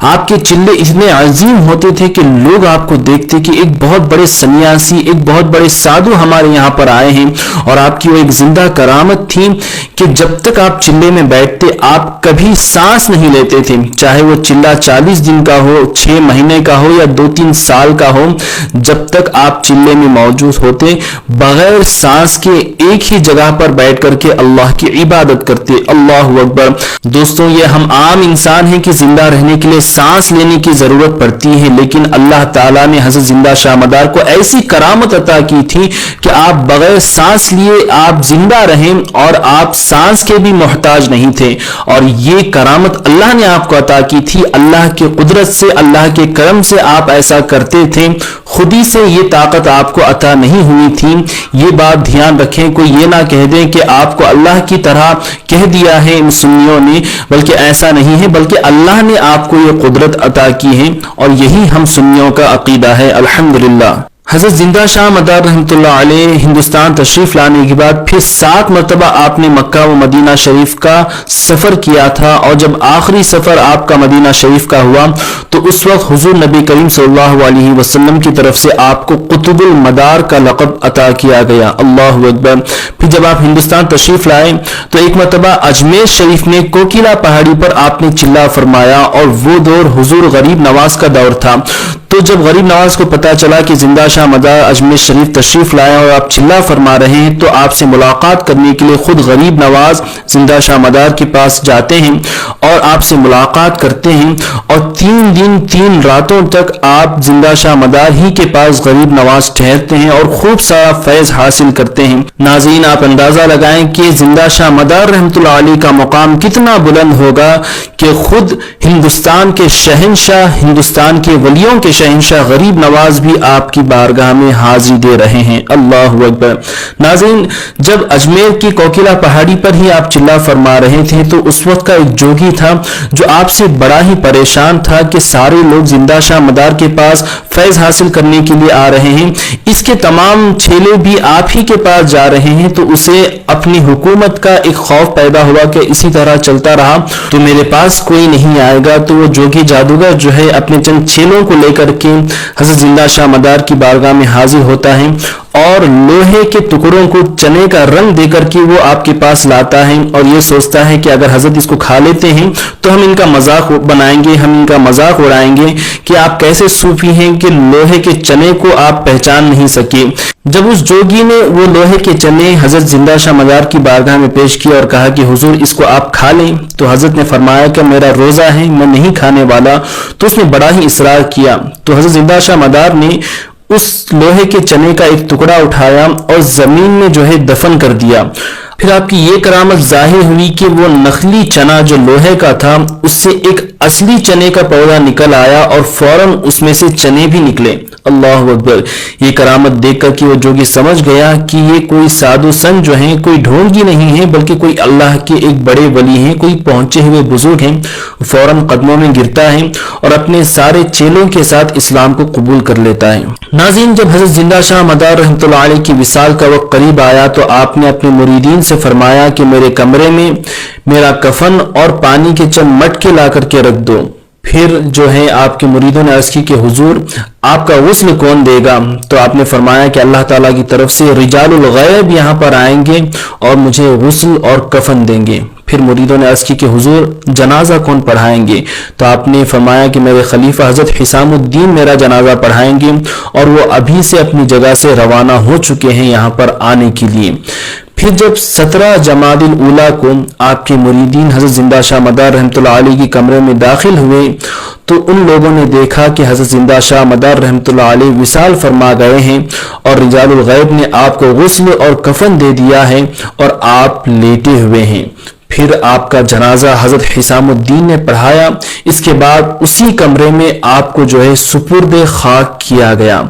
آپ کے چلے اتنے عظیم ہوتے تھے کہ لوگ آپ کو دیکھتے کہ ایک بہت بڑے سنیاسی، ایک بہت بڑے سادھو ہمارے یہاں پر آئے ہیں، اور آپ کی وہ ایک زندہ کرامت تھی کہ جب تک آپ چلے میں بیٹھتے آپ کبھی سانس نہیں لیتے تھے، چاہے وہ چلہ 40 دن کا ہو، 6 مہینے کا ہو یا 2-3 سال کا ہو، جب تک آپ چلے میں موجود ہوتے بغیر سانس کے ایک ہی جگہ پر بیٹھ کر کے اللہ کی عبادت کرتے۔ اللہ اکبر۔ دوستوں، یہ ہم عام انسان ہیں کہ زندہ رہنے کے لیے سانس لینے کی ضرورت پڑتی ہے، لیکن اللہ تعالیٰ نے حضرت زندہ شاہ مدار کو ایسی کرامت عطا کی تھی کہ آپ بغیر سانس لیے آپ زندہ رہیں اور آپ سانس کے بھی محتاج نہیں تھے، اور یہ کرامت اللہ نے آپ کو عطا کی تھی۔ اللہ کی قدرت سے، اللہ کے کرم سے آپ ایسا کرتے تھے، خود ہی سے یہ طاقت آپ کو عطا نہیں ہوئی تھی۔ یہ بات دھیان رکھیں، کوئی یہ نہ کہہ دے کہ آپ کو اللہ کی طرح کہہ دیا ہے سنیوں نے، بلکہ ایسا نہیں ہے، بلکہ اللہ نے آپ کو یہ قدرت عطا کی ہے، اور یہی ہم سنیوں کا عقیدہ ہے۔ الحمدللہ۔ حضرت زندہ شاہ مدار رحمۃ اللہ علیہ ہندوستان تشریف لانے کے بعد پھر 7 مرتبہ آپ نے مکہ و مدینہ شریف کا سفر کیا تھا، اور جب آخری سفر آپ کا مدینہ شریف کا ہوا تو اس وقت حضور نبی کریم صلی اللہ علیہ وسلم کی طرف سے آپ کو قطب المدار کا لقب عطا کیا گیا۔ اللہ اکبر۔ پھر جب آپ ہندوستان تشریف لائے تو ایک مرتبہ اجمیر شریف میں کوکیلا پہاڑی پر آپ نے چلا فرمایا، اور وہ دور حضور غریب نواز کا دور تھا۔ تو جب غریب نواز کو پتا چلا کہ زندہ شاہ مدار اجمیر شریف تشریف لائے اور آپ چلا فرما رہے ہیں، تو آپ سے ملاقات کرنے کے لیے خود غریب نواز زندہ شاہ مدار کے پاس جاتے ہیں اور آپ سے ملاقات کرتے ہیں، اور 3 دن 3 راتوں تک آپ زندہ شاہ مدار ہی کے پاس غریب نواز ٹھہرتے ہیں اور خوب سارا فیض حاصل کرتے ہیں۔ ناظرین، آپ اندازہ لگائیں کہ زندہ شاہ مدار رحمۃ اللہ علیہ کا مقام کتنا بلند ہوگا کہ خود ہندوستان کے شہنشاہ، ہندوستان کے ولیوں کے شہنشاہ غریب نواز بھی آپ کی بارگاہ میں حاضری دے رہے ہیں۔ اللہ اکبر۔ ناظرین، جب اجمیر کی کوکیلا پہاڑی پر ہی آپ چلا فرما رہے تھے تو اس وقت کا ایک جوگی تھا جو آپ سے بڑا ہی پریشان تھا کہ سارے لوگ زندہ شاہ مدار کے پاس فیض حاصل کرنے کے لیے آ رہے ہیں، اس کے تمام چیلے بھی آپ ہی کے پاس جا رہے ہیں، تو اسے اپنی حکومت کا ایک خوف پیدا ہوا کہ اسی طرح چلتا رہا تو میرے پاس کوئی نہیں آئے گا۔ تو وہ جوگی جادوگر جو ہے اپنے چند چیلوں کو لے کر کے حضرت زندہ شاہ مدار کی بارگاہ میں حاضر ہوتا ہے، اور لوہے کے ٹکڑوں کو چنے کا رنگ دے کر کے وہ آپ کے پاس لاتا ہے، اور یہ سوچتا ہے کہ اگر حضرت اس کو کھا لیتے ہیں تو ہم ان کا مذاق بنائیں گے، ہم ان کا مذاق اڑائیں گے کہ آپ کیسے صوفی ہیں کہ لوہے کے چنے کو آپ پہچان نہیں سکے۔ جب اس جوگی نے وہ لوہے کے چنے حضرت زندہ شاہ مدار کی بارگاہ میں پیش کیا اور کہا کہ حضور اس کو آپ کھا لیں، تو حضرت نے فرمایا کہ میرا روزہ ہے، میں نہیں کھانے والا۔ تو اس نے بڑا ہی اصرار کیا، تو حضرت زندہ شاہ مدار نے اس لوہے کے چنے کا ایک ٹکڑا اٹھایا اور زمین میں جو ہے دفن کر دیا۔ پھر آپ کی یہ کرامت ظاہر ہوئی کہ وہ نقلی چنا جو لوہے کا تھا اس سے ایک اصلی چنے کا پودا نکل آیا اور فوراً اس میں سے چنے بھی نکلے۔ اللہ اکبر۔ یہ کرامت دیکھ کر کہ وہ جوگی سمجھ گیا کہ یہ کوئی سادھو سنت جو ہیں، کوئی ڈھونگی نہیں ہے، بلکہ کوئی اللہ کے ایک بڑے ولی ہیں، کوئی پہنچے ہوئے بزرگ ہیں۔ فوراً قدموں میں گرتا ہے اور اپنے سارے چیلوں کے ساتھ اسلام کو قبول کر لیتا ہے۔ ناظرین، جب حضرت زندہ شاہ مدار رحمۃ اللہ علیہ کی وصال کا وقت قریب آیا تو آپ نے اپنے مریدین سے فرمایا کہ میرے کمرے میں میرا کفن اور پانی کے چند مٹکے لا کر کے رکھ دو۔ پھر جو ہے آپ کے مریدوں نے عرض کی کہ حضور آپ کا غسل کون دے گا؟ تو آپ نے فرمایا کہ اللہ تعالیٰ کی طرف سے رجال الغیب یہاں پر آئیں گے اور مجھے غسل اور کفن دیں گے۔ پھر مریدوں نے عرض کی کہ حضور جنازہ کون پڑھائیں گے؟ تو آپ نے فرمایا کہ میرے خلیفہ حضرت حسام الدین میرا جنازہ پڑھائیں گے، اور وہ ابھی سے اپنی جگہ سے روانہ ہو چکے ہیں یہاں پر آنے کے لیے۔ پھر جب 17 جمادی الاولیٰ کو آپ کے مریدین حضرت زندہ شاہ مدار رحمۃ اللہ علیہ کی کمرے میں داخل ہوئے تو ان لوگوں نے دیکھا کہ حضرت زندہ شاہ مدار رحمۃ اللہ علیہ وصال فرما گئے ہیں اور رجال الغیب نے آپ کو غسل اور کفن دے دیا ہے اور آپ لیٹے ہوئے ہیں۔ پھر آپ کا جنازہ حضرت حسام الدین نے پڑھایا۔ اس کے بعد اسی کمرے میں آپ کو جو ہے سپرد خاک کیا گیا۔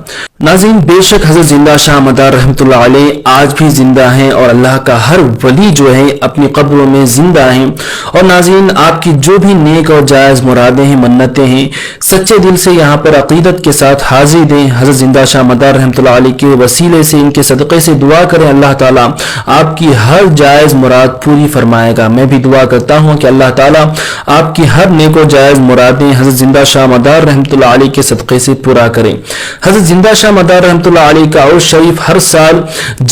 ناظرین، بے شک حضرت زندہ شاہ مدار رحمۃ اللہ علیہ آج بھی زندہ ہیں اور اللہ کا ہر ولی جو ہے اپنی قبروں میں زندہ ہیں۔ اور ناظرین، آپ کی جو بھی نیک اور جائز مرادیں ہیں، منتیں ہیں، سچے دل سے یہاں پر عقیدت کے ساتھ حاضری دیں۔ حضرت زندہ شاہ مدار رحمۃ اللہ علیہ کے وسیلے سے، ان کے صدقے سے دعا کریں، اللہ تعالیٰ آپ کی ہر جائز مراد پوری فرمائے گا۔ میں بھی دعا کرتا ہوں کہ اللہ تعالیٰ آپ کی ہر نیک و جائز مرادیں حضرت زندہ شاہ مدار رحمۃ اللہ علیہ کے صدقے سے پورا کریں۔ حضرت زندہ شاہ مدار رحمۃ اللہ علیہ کا عرس شریف ہر سال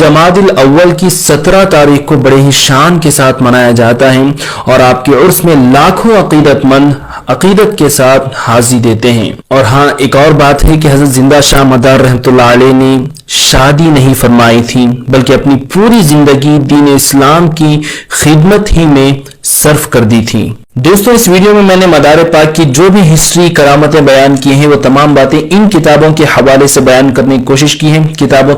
جمادی الاول کی 17 تاریخ کو بڑے ہی شان کے ساتھ منایا جاتا ہے، اور آپ کے عرس میں لاکھوں عقیدت مند عقیدت کے ساتھ حاضری دیتے ہیں۔ اور ہاں، ایک اور بات ہے کہ حضرت زندہ شاہ مدار رحمۃ اللہ علیہ نے شادی نہیں فرمائی تھی، بلکہ اپنی پوری زندگی دین اسلام کی خدمت ہی میں صرف کر دی تھی۔ دوستو، اس ویڈیو میں نے مدار پاک کی جو بھی ہسٹری کرامتیں بیان کی ہیں وہ تمام باتیں ان کتابوں کے حوالے سے بیان کرنے کی کوشش کی ہے۔ کتابوں